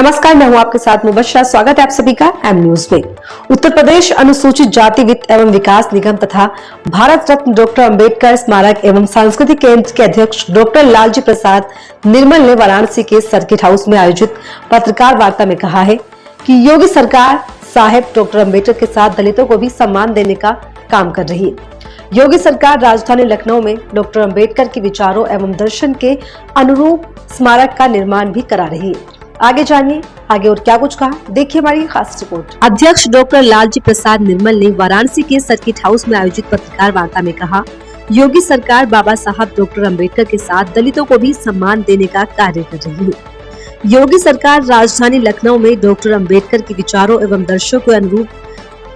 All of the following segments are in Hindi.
नमस्कार, मैं हूं आपके साथ मुबश्शरा। स्वागत है आप सभी का एम न्यूज में। उत्तर प्रदेश अनुसूचित जाति वित्त एवं विकास निगम तथा भारत रत्न डॉक्टर अंबेडकर स्मारक एवं सांस्कृतिक केंद्र के अध्यक्ष डॉक्टर लालजी प्रसाद निर्मल ने वाराणसी के सर्किट हाउस में आयोजित पत्रकार वार्ता में कहा है कि योगी सरकार साहेब डॉक्टर अंबेडकर के साथ दलितों को भी सम्मान देने का काम कर रही है। योगी सरकार राजधानी लखनऊ में डॉक्टर अंबेडकर के विचारों एवं दर्शन के अनुरूप स्मारक का निर्माण भी करा रही है। आगे जानिए आगे और क्या कुछ कहा, देखिए हमारी खास रिपोर्ट। अध्यक्ष डॉक्टर लालजी प्रसाद निर्मल ने वाराणसी के सर्किट हाउस में आयोजित पत्रकार वार्ता में कहा, योगी सरकार बाबा साहब डॉक्टर अंबेडकर के साथ दलितों को भी सम्मान देने का कार्य कर रही है। योगी सरकार राजधानी लखनऊ में डॉक्टर अंबेडकर के विचारों एवं दर्शों के अनुरूप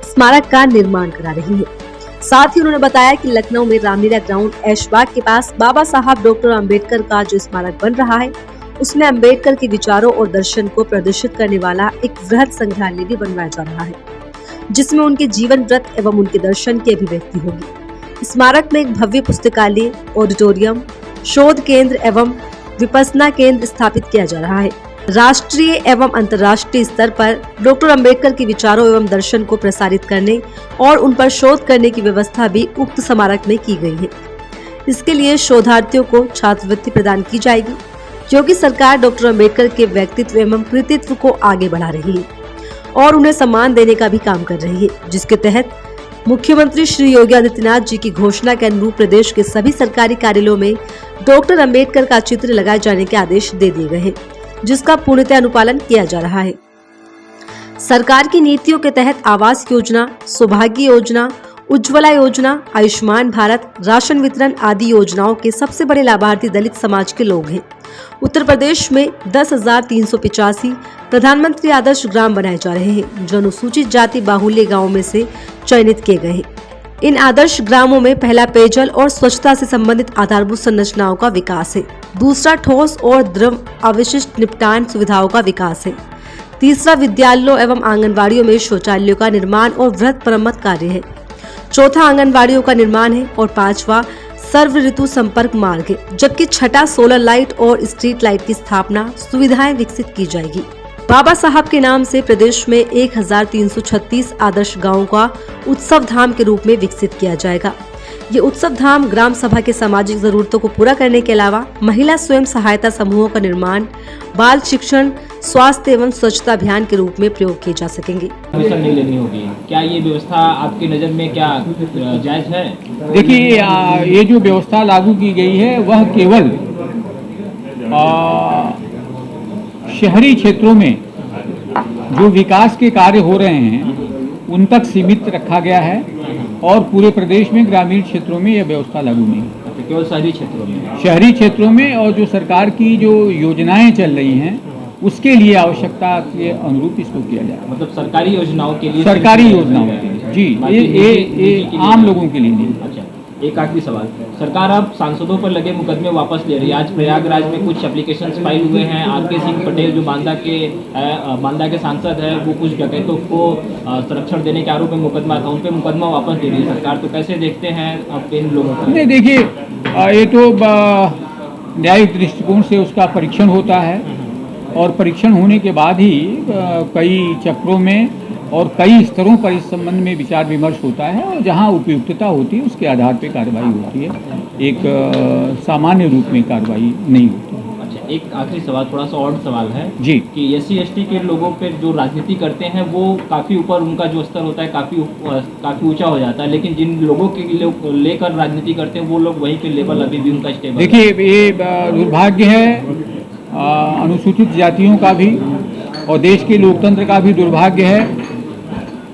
स्मारक का निर्माण करा रही है। साथ ही उन्होंने बताया कि लखनऊ में रामलीला ग्राउंड ऐशबाग के पास बाबा साहब डॉक्टर अंबेडकर का जो स्मारक बन रहा है, उसमें अंबेडकर के विचारों और दर्शन को प्रदर्शित करने वाला एक वृहद संग्रहालय भी बनवाया जा रहा है, जिसमें उनके जीवन व्रत एवं उनके दर्शन की अभिव्यक्ति होगी। स्मारक में एक भव्य पुस्तकालय, ऑडिटोरियम, शोध केंद्र एवं विपස්සना केंद्र स्थापित किया जा रहा है। राष्ट्रीय एवं अंतर्राष्ट्रीय स्तर पर डॉक्टर अंबेडकर के विचारों एवं दर्शन को प्रसारित करने और उन पर शोध करने की व्यवस्था भी उक्त स्मारक में की गई है। इसके लिए शोधार्थियों को छात्रवृत्ति प्रदान की जाएगी। योगी सरकार डॉक्टर अंबेडकर के व्यक्तित्व एवं कृतित्व को आगे बढ़ा रही है और उन्हें सम्मान देने का भी काम कर रही है, जिसके तहत मुख्यमंत्री श्री योगी आदित्यनाथ जी की घोषणा के अनुरूप प्रदेश के सभी सरकारी कार्यालयों में डॉक्टर अंबेडकर का चित्र लगाए जाने के आदेश दे दिए गए हैं, जिसका पूर्णतः अनुपालन किया जा रहा है। सरकार की नीतियों के तहत आवास योजना, सौभाग्य योजना, उज्ज्वला योजना, आयुष्मान भारत, राशन वितरण आदि योजनाओं के सबसे बड़े लाभार्थी दलित समाज के लोग हैं। उत्तर प्रदेश में 10,385 प्रधानमंत्री आदर्श ग्राम बनाए जा रहे हैं, जो अनुसूचित जाति बाहुल्य गांवों में से चयनित किए गए हैं। इन आदर्श ग्रामों में पहला पेयजल और स्वच्छता से संबंधित आधारभूत संरचनाओं का विकास है, दूसरा ठोस और द्रव अवशिष्ट निपटान सुविधाओं का विकास है, तीसरा विद्यालयों एवं आंगनबाड़ियों में शौचालयों का निर्माण और वृहद मरम्मत कार्य है, चौथा आंगनबाड़ियों का निर्माण है और पांचवा सर्व ऋतु संपर्क मार्ग है, जबकि छठा सोलर लाइट और स्ट्रीट लाइट की स्थापना सुविधाएं विकसित की जाएगी। बाबा साहब के नाम से प्रदेश में 1336 आदर्श गांवों का उत्सव धाम के रूप में विकसित किया जाएगा। ये उत्सव धाम ग्राम सभा के सामाजिक जरूरतों को पूरा करने के अलावा महिला स्वयं सहायता समूहों का निर्माण, बाल शिक्षण, स्वास्थ्य एवं स्वच्छता अभियान के रूप में प्रयोग किए जा सकेंगे। नहीं लेनी होगी, क्या ये व्यवस्था आपकी नज़र में क्या जायज है? देखिए, ये जो व्यवस्था लागू की गई है वह केवल शहरी क्षेत्रों में जो विकास के कार्य हो रहे हैं उन तक सीमित रखा गया है और पूरे प्रदेश में ग्रामीण क्षेत्रों में यह व्यवस्था लागू नहीं है। केवल शहरी क्षेत्रों में और जो सरकार की जो योजनाएं चल रही हैं उसके लिए आवश्यकता के अनुरूप इसको किया जाए। मतलब सरकारी योजनाओं के लिए? सरकारी योजनाओं के लिए जी, ये आम लोगों के लिए नहीं। अच्छा, एक आखिरी सवाल, सरकार अब सांसदों पर लगे मुकदमे वापस ले रही है। आज प्रयागराज में कुछ एप्लीकेशंस फाइल हुए हैं। आर.के. सिंह पटेल जो बांदा के सांसद है, वो कुछ डकैतों को संरक्षण देने के आरोप में मुकदमा था, उन पर मुकदमा वापस ले रही है सरकार। तो कैसे देखते हैं अब इन लोगों को? नहीं, देखिए, ये तो न्यायिक दृष्टिकोण से उसका परीक्षण होता है और परीक्षण होने के बाद ही कई चक्रों में और कई स्तरों पर इस संबंध में विचार विमर्श होता है और जहां उपयुक्तता होती है उसके आधार पर कार्रवाई होती है। एक सामान्य रूप में कार्रवाई नहीं होती। अच्छा, एक आखिरी सवाल, थोड़ा सा और सवाल है जी, कि SC/ST के लोगों पर जो राजनीति करते हैं वो काफ़ी ऊपर उनका जो स्तर होता है काफ़ी ऊंचा हो जाता है, लेकिन जिन लोगों के लेकर राजनीति करते हैं वो लोग वहीं के लेवल अभी भी उनका स्टेबल। देखिए, ये दुर्भाग्य है अनुसूचित जातियों का भी और देश के लोकतंत्र का भी दुर्भाग्य है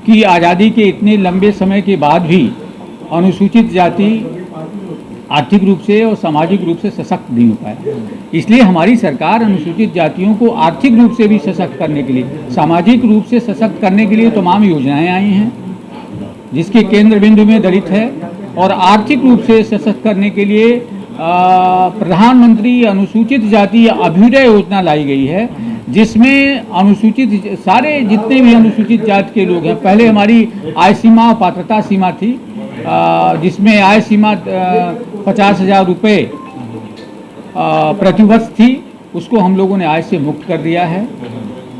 कि आज़ादी के इतने लंबे समय के बाद भी अनुसूचित जाति आर्थिक रूप से और सामाजिक रूप से सशक्त नहीं हो पाए। इसलिए हमारी सरकार अनुसूचित जातियों को आर्थिक रूप से भी सशक्त करने के लिए, सामाजिक रूप से सशक्त करने के लिए तमाम योजनाएं आई हैं, जिसके केंद्र बिंदु में दलित है, और आर्थिक रूप से सशक्त करने के लिए प्रधानमंत्री अनुसूचित जाति अभ्युदय योजना लाई गई है, जिसमें अनुसूचित सारे जितने भी अनुसूचित जाति के लोग हैं, पहले हमारी आय सीमा और पात्रता सीमा थी, जिसमें आय सीमा 50,000 रुपये प्रतिवर्ष थी, उसको हम लोगों ने आय से मुक्त कर दिया है।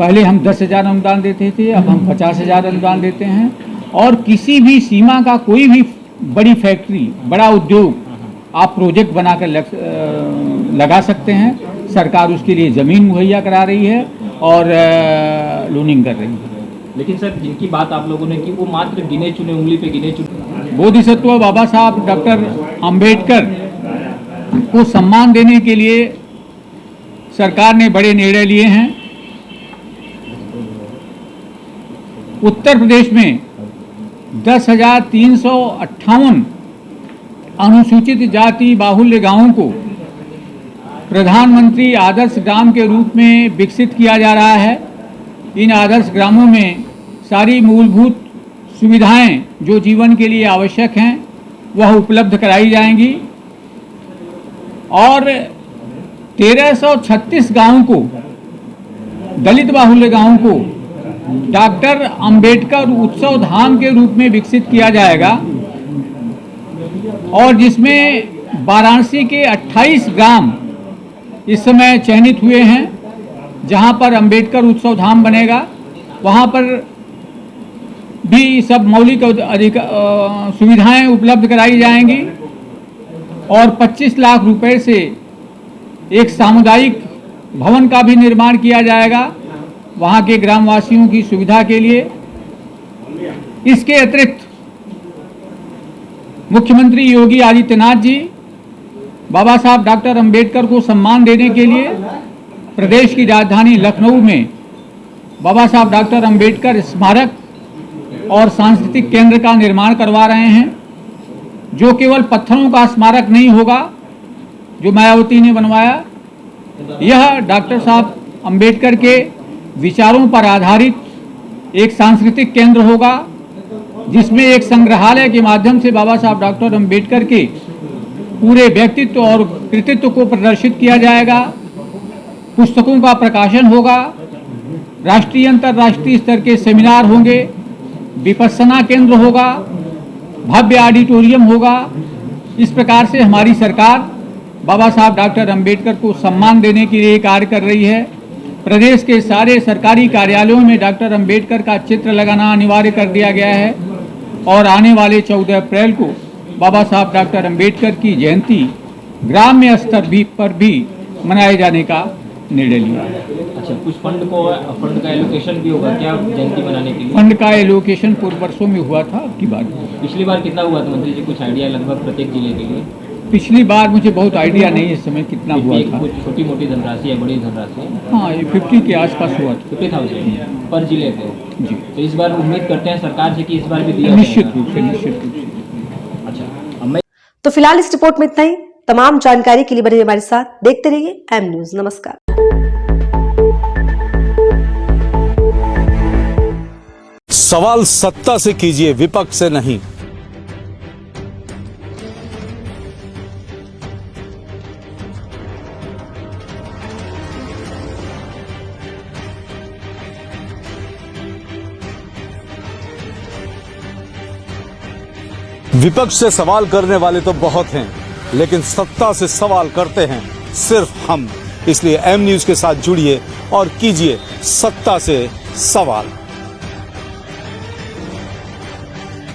पहले हम 10,000 अनुदान देते थे, अब हम 50,000 अनुदान देते हैं। और किसी भी सीमा का कोई भी बड़ी फैक्ट्री, बड़ा उद्योग आप प्रोजेक्ट बनाकर लगा सकते हैं। सरकार उसके लिए ज़मीन मुहैया करा रही है और लोनिंग कर रही है। लेकिन सर, जिनकी बात आप लोगों ने की वो मात्र गिने चुने, उंगली पे गिने चुने बोधिसत्व बाबा साहब डॉक्टर अंबेडकर को सम्मान देने के लिए सरकार ने बड़े निर्णय लिए हैं। उत्तर प्रदेश में 10,358 अनुसूचित जाति बाहुल्य गांवों को प्रधानमंत्री आदर्श ग्राम के रूप में विकसित किया जा रहा है। इन आदर्श ग्रामों में सारी मूलभूत सुविधाएं जो जीवन के लिए आवश्यक हैं वह उपलब्ध कराई जाएंगी और 1336 गांवों को, दलित बाहुल्य गांवों को डॉक्टर अंबेडकर उत्सव धाम के रूप में विकसित किया जाएगा और जिसमें वाराणसी के 28 ग्राम इस समय चयनित हुए हैं जहां पर अंबेडकर उत्सव धाम बनेगा। वहां पर भी सब मौलिक सुविधाएं उपलब्ध कराई जाएंगी और 25 लाख रुपए से एक सामुदायिक भवन का भी निर्माण किया जाएगा वहां के ग्रामवासियों की सुविधा के लिए। इसके अतिरिक्त मुख्यमंत्री योगी आदित्यनाथ जी बाबा साहब डॉक्टर अंबेडकर को सम्मान देने के लिए प्रदेश की राजधानी लखनऊ में बाबा साहब डॉक्टर अंबेडकर स्मारक और सांस्कृतिक केंद्र का निर्माण करवा रहे हैं, जो केवल पत्थरों का स्मारक नहीं होगा जो मायावती ने बनवाया। यह डॉक्टर साहब अंबेडकर के विचारों पर आधारित एक सांस्कृतिक केंद्र होगा जिसमें एक संग्रहालय के माध्यम से बाबा साहब डॉक्टर अंबेडकर के पूरे व्यक्तित्व और कृतित्व को प्रदर्शित किया जाएगा। पुस्तकों का प्रकाशन होगा, राष्ट्रीय अंतर्राष्ट्रीय स्तर के सेमिनार होंगे, विपस्सना केंद्र होगा, भव्य ऑडिटोरियम होगा। इस प्रकार से हमारी सरकार बाबा साहब डॉक्टर अंबेडकर को सम्मान देने के लिए कार्य कर रही है। प्रदेश के सारे सरकारी कार्यालयों में डॉक्टर अंबेडकर का चित्र लगाना अनिवार्य कर दिया गया है और आने वाले 14 अप्रैल को बाबा साहब डॉक्टर अंबेडकर की जयंती ग्राम्य स्तर पर भी मनाए जाने का निर्णय लिया। अच्छा, कुछ फंड का एलोकेशन भी होगा क्या जयंती मनाने के लिए? फंड का एलोकेशन पूर्व वर्षों में हुआ था, अब की बात पिछली बार कितना हुआ था मंत्री जी, कुछ आइडिया लगभग प्रत्येक जिले के लिए? पिछली बार मुझे बहुत आइडिया नहीं इस समय कितना हुआ था। कुछ छोटी मोटी धनराशि है, बड़ी धनराशि है? हाँ, ये 50 के आसपास हुआ था। 50,000 पर जिले पे जी। तो इस बार उम्मीद करते हैं सरकार से कि इस बार भी दिया निश्चित रूप से। अच्छा, अब मैं तो फिलहाल इस रिपोर्ट में इतना ही। तमाम जानकारी के लिए बने हमारे साथ, देखते रहिए एम न्यूज। नमस्कार। सवाल सत्ता से कीजिए, विपक्ष से नहीं। विपक्ष से सवाल करने वाले तो बहुत हैं, लेकिन सत्ता से सवाल करते हैं सिर्फ हम। इसलिए एम न्यूज के साथ जुड़िए और कीजिए सत्ता से सवाल।